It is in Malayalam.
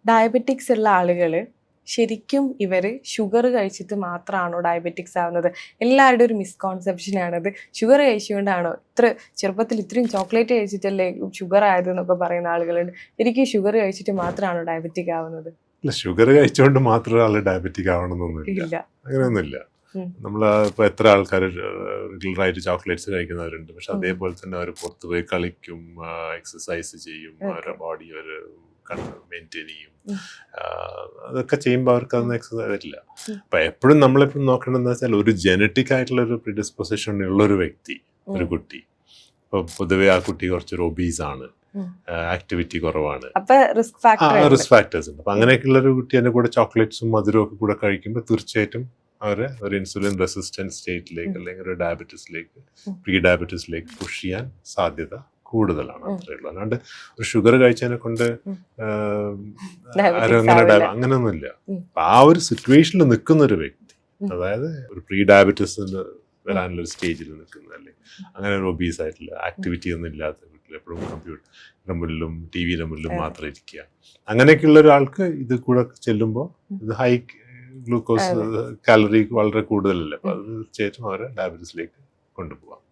ഡയബറ്റിക്സ് ഉള്ള ആളുകൾ ശരിക്കും ഇവർ ഷുഗർ കഴിച്ചിട്ട് മാത്രമാണോ ഡയബറ്റിക്സ് ആവുന്നത്? എല്ലാവരുടെയും ഒരു മിസ്കോൺസെപ്ഷനാണത്. ഷുഗർ കഴിച്ചുകൊണ്ടാണോ ചെറുപ്പത്തിൽ ഇത്രയും ചോക്ലേറ്റ് കഴിച്ചിട്ടല്ലേ ഷുഗർ ആയതെന്നൊക്കെ പറയുന്ന ആളുകളുണ്ട്. ശരിക്കും ഷുഗർ കഴിച്ചിട്ട് മാത്രമാണോ ഡയബറ്റിക് ആവുന്നത്? ഷുഗർ കഴിച്ചുകൊണ്ട് മാത്രമേ ആൾ ഡയബറ്റിക് ആവണമെന്നൊന്നുമില്ല, അങ്ങനെയൊന്നുമില്ല. നമ്മൾ ഇപ്പോൾ എത്ര ആൾക്കാർ റെഗുലറായിട്ട് ചോക്ലേറ്റ്സ് കഴിക്കുന്നവരുണ്ട്, പക്ഷെ അതേപോലെ തന്നെ അവർ പുറത്ത് പോയി കളിക്കും, എക്സസൈസ് ചെയ്യും, അവരുടെ ബോഡി അവർ മെയിൻറ്റെയിൻ ചെയ്യും. അതൊക്കെ ചെയ്യുമ്പോൾ അവർക്ക് അതൊന്നും എക്സസൈസ് വരില്ല. അപ്പം എപ്പോഴും നമ്മളെപ്പോഴും നോക്കേണ്ടതെന്ന് വെച്ചാൽ ഒരു ജനറ്റിക് ആയിട്ടുള്ള ഒരു പ്രിഡിസ്പൊസിഷൻ ഉള്ളൊരു വ്യക്തി, ഒരു കുട്ടി, ഇപ്പോൾ പൊതുവെ ആ കുട്ടി കുറച്ചൊരു ഒബീസ് ആണ്, ആക്ടിവിറ്റി കുറവാണ്, റിസ്ക് ഫാക്ടേഴ്സ് ഉണ്ട്. അപ്പം അങ്ങനെയൊക്കെയുള്ള ഒരു കുട്ടി അതിൻ്റെ കൂടെ ചോക്ലേറ്റ്സും മധുരവും ഒക്കെ കൂടെ കഴിക്കുമ്പോൾ തീർച്ചയായിട്ടും അവരെ ഒരു ഇൻസുലിൻ റെസിസ്റ്റൻറ്റ് സ്റ്റേറ്റിലേക്ക് അല്ലെങ്കിൽ ഒരു ഡയബറ്റീസിലേക്ക്, പ്രീ ഡയബറ്റീസിലേക്ക് പുഷ് ചെയ്യാൻ സാധ്യത കൂടുതലാണ്. അത്രയേ ഉള്ളൂ. അല്ലാണ്ട് ഒരു ഷുഗർ കഴിച്ചതിനെ കൊണ്ട് അങ്ങനെയൊന്നുമില്ല. ആ ഒരു സിറ്റുവേഷനിൽ നിൽക്കുന്ന ഒരു വ്യക്തി, അതായത് ഒരു പ്രീ ഡയബറ്റീസിന് വരാനുള്ളൊരു സ്റ്റേജിൽ നിൽക്കുന്നതല്ലേ, അങ്ങനെ ഒരു ഒബീസ് ആയിട്ടുള്ള ആക്ടിവിറ്റി ഒന്നും ഇല്ലാത്ത വീട്ടിൽ എപ്പോഴും കമ്പ്യൂട്ടറിന്റെ മുന്നിലും ടി വിയുടെ മുന്നിലും മാത്രം ഇരിക്കുക, അങ്ങനെയൊക്കെയുള്ള ഒരാൾക്ക് ഇത് കൂടെ ചെല്ലുമ്പോൾ ഇത് ഹൈ ഗ്ലൂക്കോസ് കാലറി വളരെ കൂടുതലല്ലേ, അപ്പോൾ അത് തീർച്ചയായിട്ടും അവരെ ഡയബറ്റീസിലേക്ക് കൊണ്ടുപോകാം.